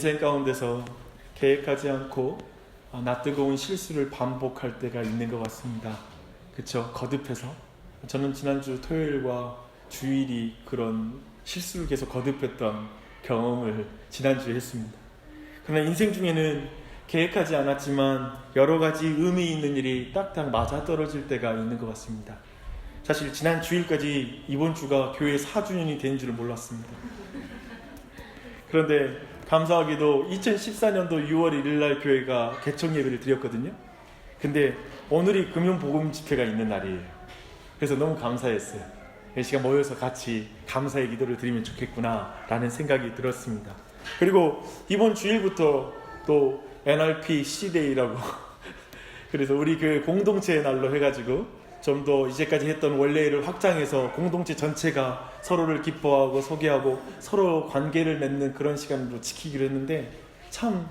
인생 가운데서 계획하지 않고 낯뜨거운 실수를 반복할 때가 있는 것 같습니다. 그쵸? 거듭해서. 저는 지난주 토요일과 주일이 그런 실수를 계속 거듭했던 경험을 지난주에 했습니다. 그러나 인생 중에는 계획하지 않았지만 여러 가지 의미 있는 일이 딱딱 맞아떨어질 때가 있는 것 같습니다. 사실 지난 주일까지 이번 주가 교회 4주년이 된 줄을 몰랐습니다. 그런데 감사하게도 2014년도 6월 1일 날 교회가 개청 예배를 드렸거든요. 근데 오늘이 금연복음 집회가 있는 날이에요. 그래서 너무 감사했어요. 이 시간 모여서 같이 감사의 기도를 드리면 좋겠구나 라는 생각이 들었습니다. 그리고 이번 주일부터 또 NRP C데이라고 그래서 우리 교회 공동체의 날로 해가지고 좀 더 이제까지 했던 원래를 확장해서 공동체 전체가 서로를 기뻐하고 소개하고 서로 관계를 맺는 그런 시간으로 지키기로 했는데 참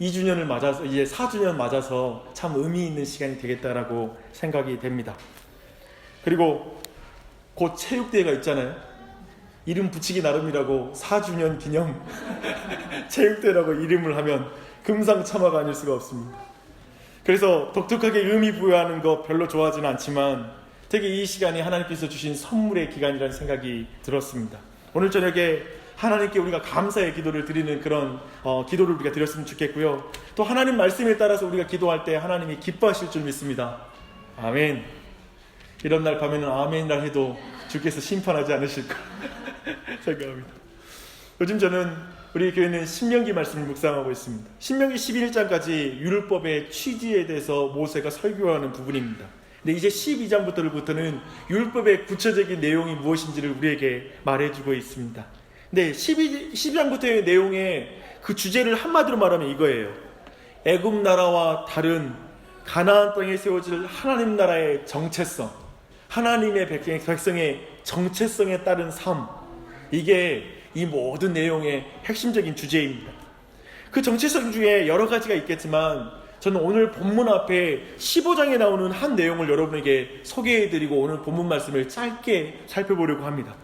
2주년을 맞아서 이제 4주년 맞아서 참 의미 있는 시간이 되겠다라고 생각이 됩니다. 그리고 곧 체육대회가 있잖아요. 이름 붙이기 나름이라고 4주년 기념 체육대회라고 이름을 하면 금상첨화가 아닐 수가 없습니다. 그래서 독특하게 의미 부여하는 거 별로 좋아하지는 않지만 되게 이 시간이 하나님께서 주신 선물의 기간이라는 생각이 들었습니다. 오늘 저녁에 하나님께 우리가 감사의 기도를 드리는 그런 기도를 우리가 드렸으면 좋겠고요. 또 하나님 말씀에 따라서 우리가 기도할 때 하나님이 기뻐하실 줄 믿습니다. 아멘. 이런 날 밤에는 아멘이라 해도 주께서 심판하지 않으실까 생각합니다. 요즘 저는 우리 교회는 신명기 말씀을 묵상하고 있습니다. 신명기 11장까지 율법의 취지에 대해서 모세가 설교하는 부분입니다. 근데 이제 12장부터는 율법의 구체적인 내용이 무엇인지를 우리에게 말해주고 있습니다. 근데 12장부터의 내용의 그 주제를 한마디로 말하면 이거예요. 애굽 나라와 다른 가나안 땅에 세워질 하나님 나라의 정체성, 하나님의 백성의 정체성에 따른 삶, 이게 이 모든 내용의 핵심적인 주제입니다. 그 정체성 중에 여러 가지가 있겠지만 저는 오늘 본문 앞에 15장에 나오는 한 내용을 여러분에게 소개해드리고 오늘 본문 말씀을 짧게 살펴보려고 합니다.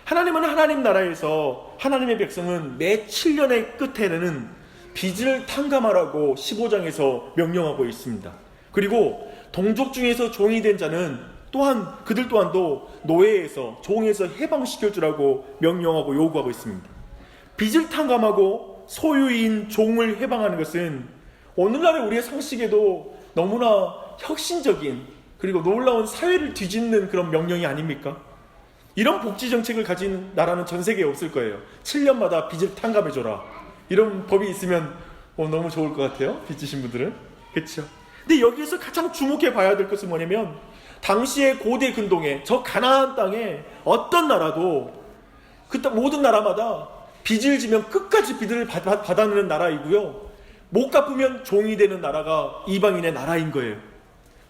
하나님은 하나님 나라에서 하나님의 백성은 매 7년의 끝에는 빚을 탕감하라고 15장에서 명령하고 있습니다. 그리고 동족 중에서 종이 된 자는 또한 그들 또한도 노예에서 종에서 해방시켜 주라고 명령하고 요구하고 있습니다. 빚을 탕감하고 소유인 종을 해방하는 것은 오늘날의 우리의 상식에도 너무나 혁신적인 그리고 놀라운 사회를 뒤집는 그런 명령이 아닙니까? 이런 복지 정책을 가진 나라는 전 세계에 없을 거예요. 7년마다 빚을 탕감해줘라. 이런 법이 있으면 너무 좋을 것 같아요. 빚 지신 분들은. 그렇죠? 근데 여기에서 가장 주목해 봐야 될 것은 뭐냐면 당시의 고대 근동에 저 가나안 땅에 어떤 나라도 그때 모든 나라마다 빚을 지면 끝까지 빚을 받아내는 나라이고요. 못 갚으면 종이 되는 나라가 이방인의 나라인 거예요.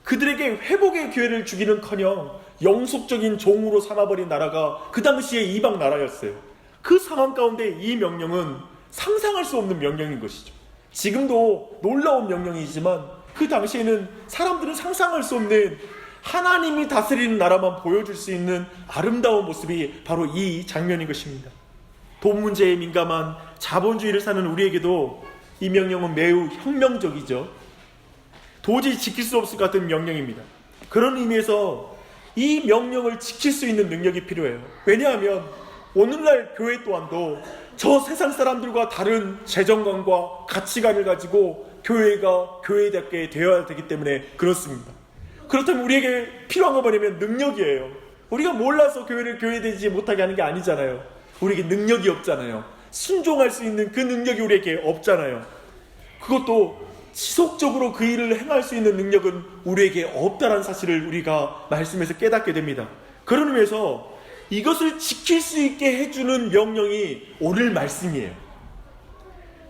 그들에게 회복의 기회를 주기는커녕 영속적인 종으로 삼아버린 나라가 그 당시의 이방 나라였어요. 그 상황 가운데 이 명령은 상상할 수 없는 명령인 것이죠. 지금도 놀라운 명령이지만 그 당시에는 사람들은 상상할 수 없는 하나님이 다스리는 나라만 보여줄 수 있는 아름다운 모습이 바로 이 장면인 것입니다. 돈 문제에 민감한 자본주의를 사는 우리에게도 이 명령은 매우 혁명적이죠. 도저히 지킬 수 없을 것 같은 명령입니다. 그런 의미에서 이 명령을 지킬 수 있는 능력이 필요해요. 왜냐하면 오늘날 교회 또한도 저 세상 사람들과 다른 재정관과 가치관을 가지고 교회가 교회답게 되어야 되기 때문에 그렇습니다. 그렇다면 우리에게 필요한 거 뭐냐면 능력이에요. 우리가 몰라서 교회를 교회되지 못하게 하는 게 아니잖아요. 우리에게 능력이 없잖아요. 순종할 수 있는 그 능력이 우리에게 없잖아요. 그것도 지속적으로 그 일을 행할 수 있는 능력은 우리에게 없다는 사실을 우리가 말씀에서 깨닫게 됩니다. 그런 의미에서 이것을 지킬 수 있게 해주는 명령이 오늘 말씀이에요.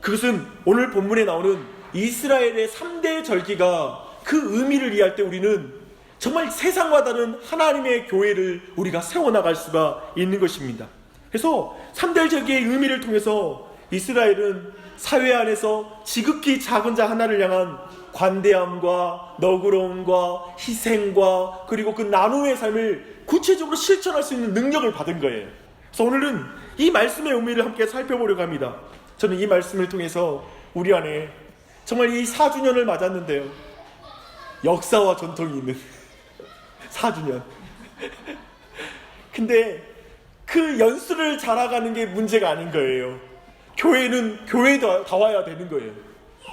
그것은 오늘 본문에 나오는 이스라엘의 3대 절기가 그 의미를 이해할 때 우리는 정말 세상과 다른 하나님의 교회를 우리가 세워나갈 수가 있는 것입니다. 그래서 3대 절기의 의미를 통해서 이스라엘은 사회 안에서 지극히 작은 자 하나를 향한 관대함과 너그러움과 희생과 그리고 그 나눔의 삶을 구체적으로 실천할 수 있는 능력을 받은 거예요. 그래서 오늘은 이 말씀의 의미를 함께 살펴보려고 합니다. 저는 이 말씀을 통해서 우리 안에 정말 이 4주년을 맞았는데요, 역사와 전통이 있는 4주년. 근데 그 연수를 잘아가는 게 문제가 아닌 거예요. 교회는 교회다워야 되는 거예요.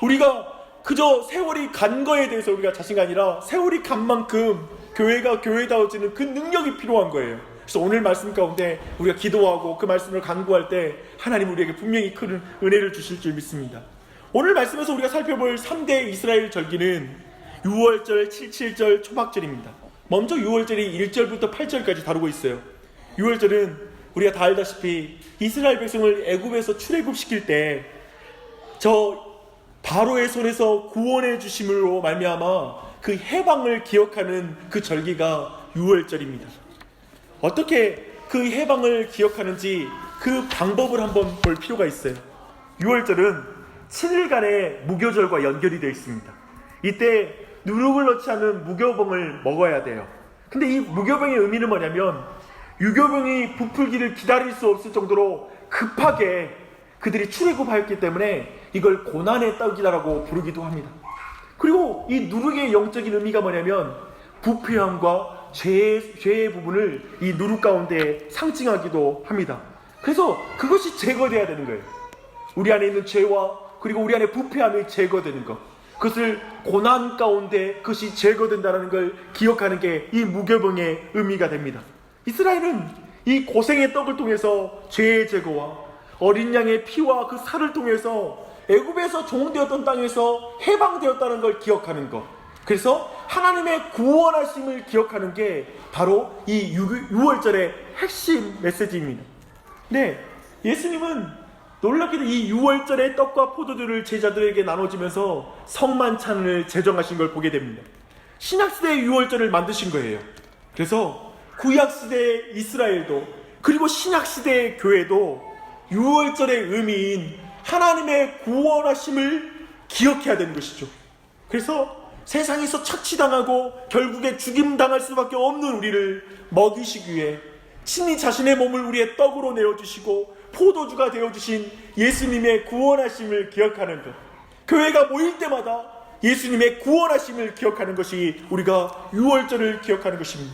우리가 그저 세월이 간 거에 대해서 우리가 자신이 아니라 세월이 간 만큼 교회가 교회다워지는 그 능력이 필요한 거예요. 그래서 오늘 말씀 가운데 우리가 기도하고 그 말씀을 간구할 때 하나님 우리에게 분명히 큰 은혜를 주실 줄 믿습니다. 오늘 말씀에서 우리가 살펴볼 3대 이스라엘 절기는 유월절, 칠칠절, 초막절입니다. 먼저 유월절이 1절부터 8절까지 다루고 있어요. 유월절은 우리가 다 알다시피 이스라엘 백성을 애굽에서 출애굽시킬 때 저 바로의 손에서 구원해 주심으로 말미암아 그 해방을 기억하는 그 절기가 유월절입니다. 어떻게 그 해방을 기억하는지 그 방법을 한번 볼 필요가 있어요. 유월절은 7일간의 무교절과 연결이 되어 있습니다. 이때 누룩을 넣지 않은 무교병을 먹어야 돼요. 근데 이 무교병의 의미는 뭐냐면 유교병이 부풀기를 기다릴 수 없을 정도로 급하게 그들이 출애굽하였기 때문에 이걸 고난의 떡이라고 부르기도 합니다. 그리고 이 누룩의 영적인 의미가 뭐냐면 부패함과 죄의 부분을 이 누룩 가운데 상징하기도 합니다. 그래서 그것이 제거돼야 되는 거예요. 우리 안에 있는 죄와 그리고 우리 안에 부패함이 제거되는 것, 그것을 고난 가운데 그것이 제거된다는 걸 기억하는 게 이 무교병의 의미가 됩니다. 이스라엘은 이 고생의 떡을 통해서 죄의 제거와 어린 양의 피와 그 살을 통해서 애굽에서 종되었던 땅에서 해방되었다는 걸 기억하는 것, 그래서 하나님의 구원하심을 기억하는 게 바로 이 유월절의 핵심 메시지입니다. 네, 예수님은 놀랍게도 이 유월절의 떡과 포도주를 제자들에게 나눠주면서 성만찬을 제정하신 걸 보게 됩니다. 신약시대의 유월절을 만드신 거예요. 그래서 구약시대의 이스라엘도 그리고 신약시대의 교회도 유월절의 의미인 하나님의 구원하심을 기억해야 되는 것이죠. 그래서 세상에서 착취당하고 결국에 죽임당할 수밖에 없는 우리를 먹이시기 위해 친히 자신의 몸을 우리의 떡으로 내어주시고 포도주가 되어주신 예수님의 구원하심을 기억하는 것, 교회가 모일 때마다 예수님의 구원하심을 기억하는 것이 우리가 유월절을 기억하는 것입니다.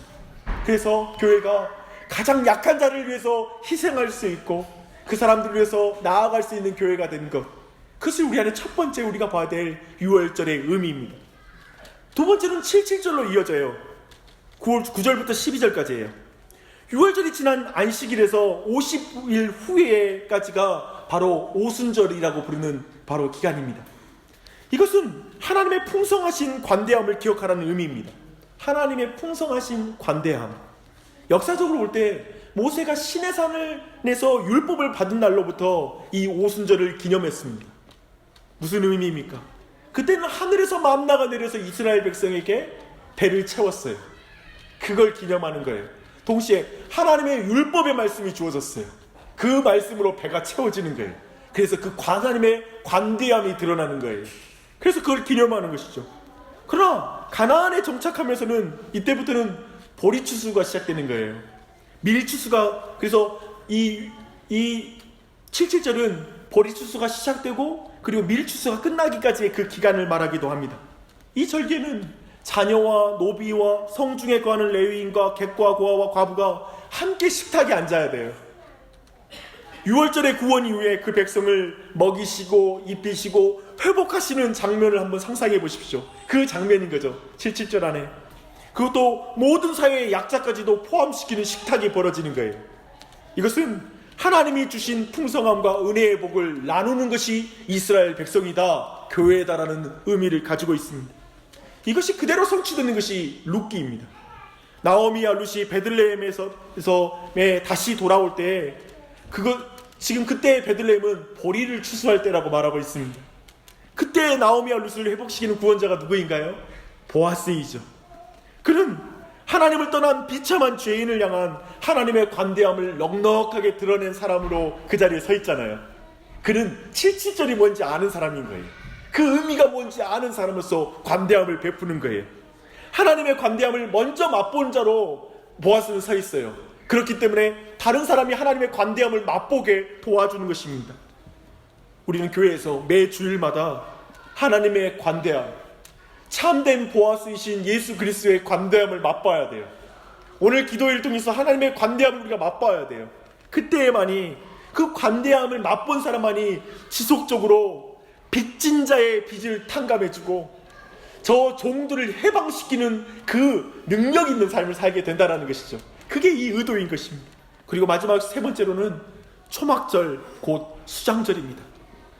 그래서 교회가 가장 약한 자를 위해서 희생할 수 있고 그 사람들을 위해서 나아갈 수 있는 교회가 되는 것, 그것이 우리 안에 첫 번째 우리가 봐야 될 유월절의 의미입니다. 두 번째는 7.7절로 이어져요. 9절부터 12절까지예요. 유월절이 지난 안식일에서 50일 후에까지가 바로 오순절이라고 부르는 바로 기간입니다. 이것은 하나님의 풍성하신 관대함을 기억하라는 의미입니다. 하나님의 풍성하신 관대함. 역사적으로 볼 때 모세가 시내산에서 율법을 받은 날로부터 이 오순절을 기념했습니다. 무슨 의미입니까? 그때는 하늘에서 만나가 내려서 이스라엘 백성에게 배를 채웠어요. 그걸 기념하는 거예요. 동시에 하나님의 율법의 말씀이 주어졌어요. 그 말씀으로 배가 채워지는 거예요. 그래서 그 하나님의 관대함이 드러나는 거예요. 그래서 그걸 기념하는 것이죠. 그러나 가나안에 정착하면서는 이때부터는 보리추수가 시작되는 거예요. 밀추수가, 그래서 이 7.7절은 보리추수가 시작되고 그리고 밀추수가 끝나기까지의 그 기간을 말하기도 합니다. 이 절기에는 자녀와 노비와 성중에 거하는 레위인과 객과 고아와 과부가 함께 식탁에 앉아야 돼요. 6월절의 구원 이후에 그 백성을 먹이시고 입히시고 회복하시는 장면을 한번 상상해 보십시오. 그 장면인 거죠. 7.7절 안에. 그것도 모든 사회의 약자까지도 포함시키는 식탁이 벌어지는 거예요. 이것은 하나님이 주신 풍성함과 은혜의 복을 나누는 것이 이스라엘 백성이다, 교회다라는 의미를 가지고 있습니다. 이것이 그대로 성취되는 것이 룻기입니다. 나오미와 룻이 베들레헴에서 다시 돌아올 때 지금 그때 베들레헴은 보리를 추수할 때라고 말하고 있습니다. 그때 나오미와 룻을 회복시키는 구원자가 누구인가요? 보아스이죠. 그는 하나님을 떠난 비참한 죄인을 향한 하나님의 관대함을 넉넉하게 드러낸 사람으로 그 자리에 서 있잖아요. 그는 7.7절이 뭔지 아는 사람인 거예요. 그 의미가 뭔지 아는 사람으로서 관대함을 베푸는 거예요. 하나님의 관대함을 먼저 맛본 자로 보아스는 서 있어요. 그렇기 때문에 다른 사람이 하나님의 관대함을 맛보게 도와주는 것입니다. 우리는 교회에서 매 주일마다 하나님의 관대함, 참된 보아스이신 예수 그리스도의 관대함을 맛봐야 돼요. 오늘 기도회를 통해서 하나님의 관대함을 우리가 맛봐야 돼요. 그때에만이, 그 관대함을 맛본 사람만이 지속적으로 빚진 자의 빚을 탕감해주고 저 종들을 해방시키는 그 능력 있는 삶을 살게 된다는 것이죠. 그게 이 의도인 것입니다. 그리고 마지막 세 번째로는 초막절, 곧 수장절입니다.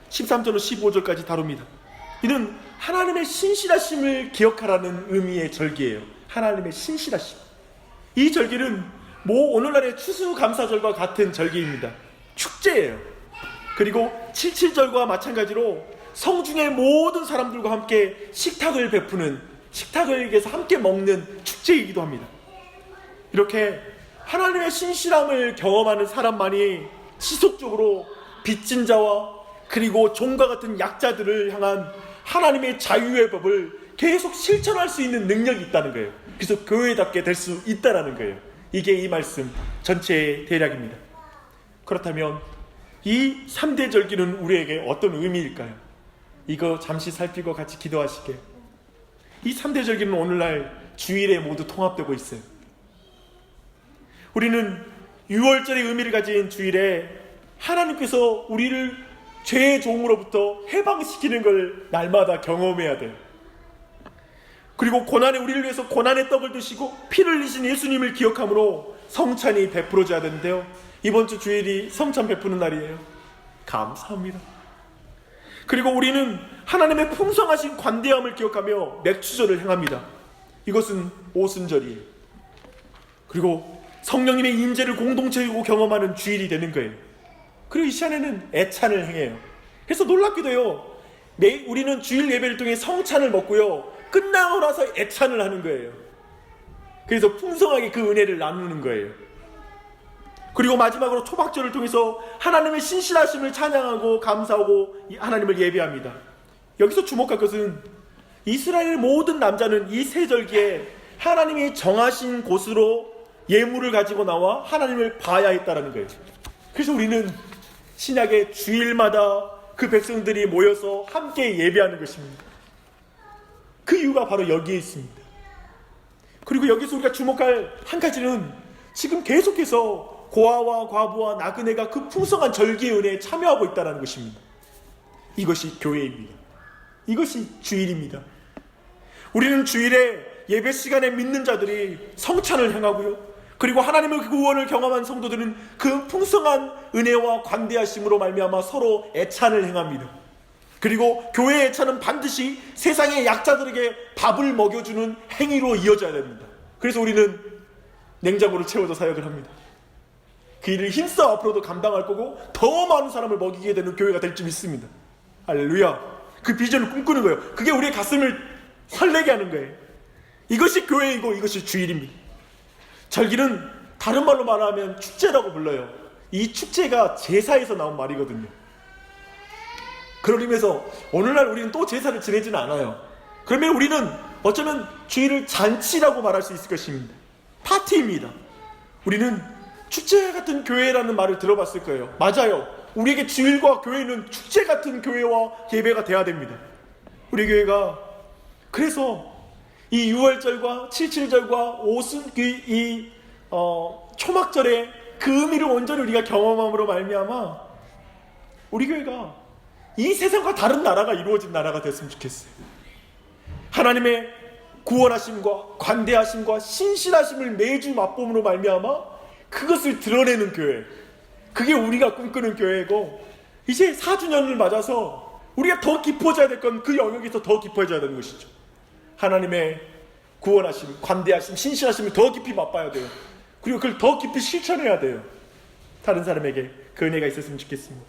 13절로 15절까지 다룹니다. 이는 하나님의 신실하심을 기억하라는 의미의 절기예요. 하나님의 신실하심. 이 절기는 오늘날의 추수감사절과 같은 절기입니다. 축제예요. 그리고 77절과 마찬가지로 성중의 모든 사람들과 함께 식탁을 베푸는, 식탁에서 함께 먹는 축제이기도 합니다. 이렇게 하나님의 신실함을 경험하는 사람만이 지속적으로 빚진 자와 그리고 종과 같은 약자들을 향한 하나님의 자유의 법을 계속 실천할 수 있는 능력이 있다는 거예요. 그래서 교회답게 될 수 있다는 거예요. 이게 이 말씀 전체의 대략입니다. 그렇다면 이 3대 절기는 우리에게 어떤 의미일까요? 이거 잠시 살피고 같이 기도하시게. 이 3대 절기는 오늘날 주일에 모두 통합되고 있어요. 우리는 6월절의 의미를 가진 주일에 하나님께서 우리를 죄의 종으로부터 해방시키는 걸 날마다 경험해야 돼요. 그리고 고난에, 우리를 위해서 고난의 떡을 드시고 피를 흘리신 예수님을 기억함으로 성찬이 베풀어져야 되는데요. 이번 주 주일이 성찬 베푸는 날이에요. 감사합니다. 그리고 우리는 하나님의 풍성하신 관대함을 기억하며 맥주절을 행합니다. 이것은 오순절이에요. 그리고 성령님의 임재를 공동체로 경험하는 주일이 되는 거예요. 그리고 이 시간에는 애찬을 행해요. 그래서 놀랍게도요, 우리는 주일 예배를 통해 성찬을 먹고요, 끝나고 나서 애찬을 하는 거예요. 그래서 풍성하게 그 은혜를 나누는 거예요. 그리고 마지막으로 초막절을 통해서 하나님의 신실하심을 찬양하고 감사하고 하나님을 예배합니다. 여기서 주목할 것은 이스라엘 모든 남자는 이 세 절기에 하나님이 정하신 곳으로 예물을 가지고 나와 하나님을 봐야 했다는 거예요. 그래서 우리는 신약의 주일마다 그 백성들이 모여서 함께 예배하는 것입니다. 그 이유가 바로 여기에 있습니다. 그리고 여기서 우리가 주목할 한 가지는 지금 계속해서 고아와 과부와 나그네가 그 풍성한 절기의 은혜에 참여하고 있다는 것입니다. 이것이 교회입니다. 이것이 주일입니다. 우리는 주일에 예배 시간에 믿는 자들이 성찬을 행하고요, 그리고 하나님의 구원을 경험한 성도들은 그 풍성한 은혜와 관대하심으로 말미암아 서로 애찬을 행합니다. 그리고 교회의 애찬은 반드시 세상의 약자들에게 밥을 먹여주는 행위로 이어져야 됩니다. 그래서 우리는 냉장고를 채워서 사역을 합니다. 그 일을 힘써 앞으로도 감당할 거고 더 많은 사람을 먹이게 되는 교회가 될 줄 믿습니다. 할렐루야. 그 비전을 꿈꾸는 거예요. 그게 우리의 가슴을 설레게 하는 거예요. 이것이 교회이고 이것이 주일입니다. 절기는 다른 말로 말하면 축제라고 불러요. 이 축제가 제사에서 나온 말이거든요. 그런 의미에서 오늘날 우리는 또 제사를 지내지는 않아요. 그러면 우리는 어쩌면 주일을 잔치라고 말할 수 있을 것입니다. 파티입니다. 우리는 축제 같은 교회라는 말을 들어봤을 거예요. 맞아요. 우리에게 주일과 교회는 축제 같은 교회와 예배가 돼야 됩니다. 우리 교회가 그래서 이 6월절과 77절과 초막절의 그 의미를 온전히 우리가 경험함으로 말미암아 우리 교회가 이 세상과 다른 나라가 이루어진 나라가 됐으면 좋겠어요. 하나님의 구원하심과 관대하심과 신실하심을 매주 맛봄으로 말미암아 그것을 드러내는 교회, 그게 우리가 꿈꾸는 교회고, 이제 4주년을 맞아서 우리가 더 깊어져야 될 건 그 영역에서 더 깊어져야 되는 것이죠. 하나님의 구원하심, 관대하심, 신실하심을 더 깊이 맛봐야 돼요. 그리고 그걸 더 깊이 실천해야 돼요. 다른 사람에게 그 은혜가 있었으면 좋겠습니다.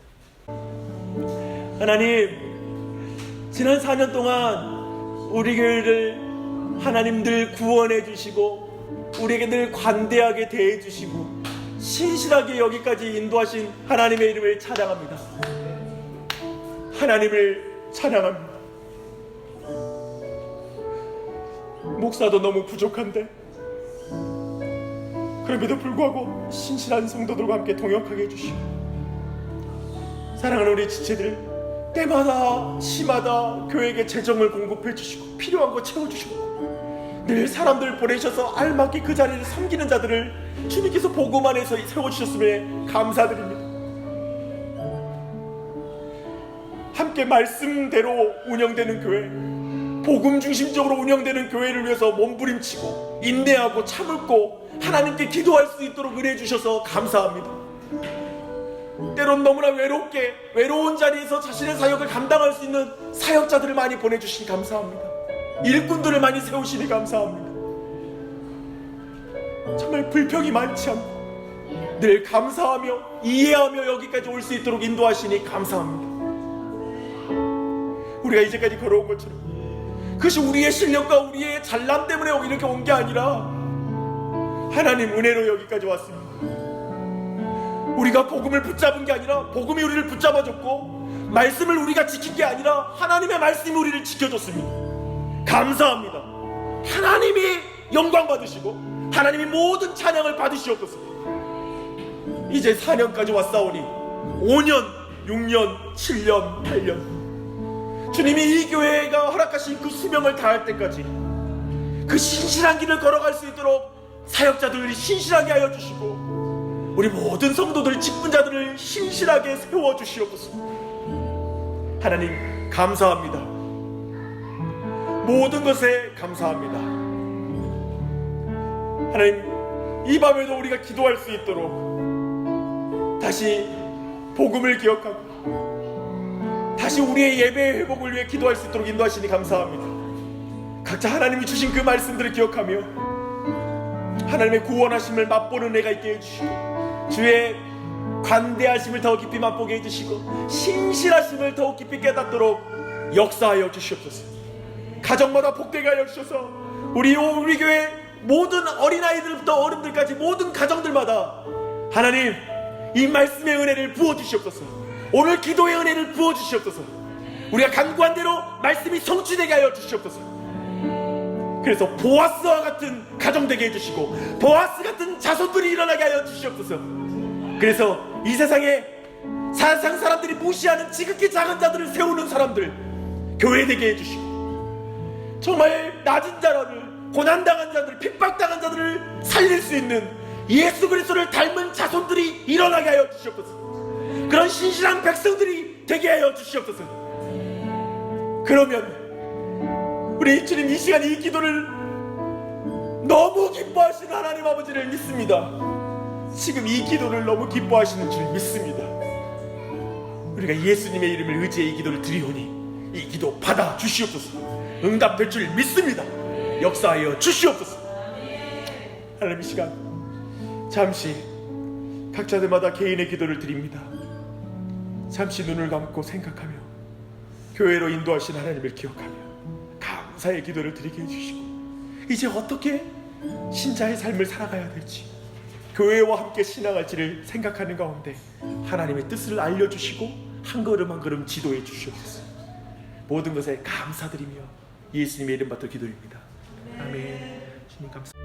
하나님, 지난 4년 동안 우리 교회를 하나님 늘 구원해 주시고 우리에게 늘 관대하게 대해 주시고 신실하게 여기까지 인도하신 하나님의 이름을 찬양합니다. 하나님을 찬양합니다. 목사도 너무 부족한데 그럼에도 불구하고 신실한 성도들과 함께 동역하게 해주시고, 사랑하는 우리 지체들, 때마다 시마다 교회에게 재정을 공급해 주시고 필요한 거 채워주시고 늘 사람들 보내셔서 알맞게 그 자리를 섬기는 자들을 주님께서 복음 안에서 세워주셨음에 감사드립니다. 함께 말씀대로 운영되는 교회, 복음 중심적으로 운영되는 교회를 위해서 몸부림치고 인내하고 참고 하나님께 기도할 수 있도록 은혜 주셔서 감사합니다. 때론 너무나 외로운 자리에서 자신의 사역을 감당할 수 있는 사역자들을 많이 보내주시니 감사합니다. 일꾼들을 많이 세우시니 감사합니다. 정말 불평이 많지 않고 늘 감사하며 이해하며 여기까지 올 수 있도록 인도하시니 감사합니다. 우리가 이제까지 걸어온 것처럼 그것이 우리의 실력과 우리의 잘남 때문에 이렇게 온 게 아니라 하나님 은혜로 여기까지 왔습니다. 우리가 복음을 붙잡은 게 아니라 복음이 우리를 붙잡아줬고 말씀을 우리가 지킨 게 아니라 하나님의 말씀이 우리를 지켜줬습니다. 감사합니다. 하나님이 영광 받으시고 하나님이 모든 찬양을 받으시옵소서. 이제 4년까지 왔사오니 5년, 6년, 7년, 8년 주님이 이 교회가 허락하신 그 수명을 다할 때까지 그 신실한 길을 걸어갈 수 있도록 사역자들이 신실하게 하여 주시고 우리 모든 성도들 직분자들을 신실하게 세워주시옵소서. 하나님 감사합니다. 모든 것에 감사합니다. 하나님 이 밤에도 우리가 기도할 수 있도록 다시 복음을 기억하고 다시 우리의 예배의 회복을 위해 기도할 수 있도록 인도하시니 감사합니다. 각자 하나님이 주신 그 말씀들을 기억하며 하나님의 구원하심을 맛보는 애가 있게 해주시고 주의 관대하심을 더 깊이 맛보게 해주시고 신실하심을 더욱 깊이 깨닫도록 역사하여 주시옵소서. 가정마다 복되게 하여 주셔서 우리 교회 모든 어린아이들부터 어른들까지 모든 가정들마다 하나님 이 말씀의 은혜를 부어주시옵소서. 오늘 기도의 은혜를 부어주시옵소서. 우리가 간구한 대로 말씀이 성취되게 하여 주시옵소서. 그래서 보아스와 같은 가정 되게 해주시고 보아스 같은 자손들이 일어나게 하여 주시옵소서. 그래서 이 세상에 세상 사람들이 무시하는 지극히 작은 자들을 세우는 사람들 교회 되게 해주시고 정말 낮은 자들, 고난당한 자들, 핍박당한 자들을 살릴 수 있는 예수 그리스도를 닮은 자손들이 일어나게 하여 주시옵소서. 그런 신실한 백성들이 되게 하여 주시옵소서. 그러면 우리 주님 이 시간 이 기도를 너무 기뻐하시는 하나님 아버지를 믿습니다. 지금 이 기도를 너무 기뻐하시는 줄 믿습니다. 우리가 예수님의 이름을 의지해 이 기도를 드리오니 이 기도 받아 주시옵소서. 응답될 줄 믿습니다. 역사하여 주시옵소서. 하나님 이 시간 잠시 각자들마다 개인의 기도를 드립니다. 잠시 눈을 감고 생각하며 교회로 인도하신 하나님을 기억하며 감사의 기도를 드리게 해주시고 이제 어떻게 신자의 삶을 살아가야 될지 교회와 함께 신앙할지를 생각하는 가운데 하나님의 뜻을 알려주시고 한 걸음 한 걸음 지도해 주시옵소서. 모든 것에 감사드리며 예수님의 이름 받들어 기도입니다. 아멘. 주님 감사합니다.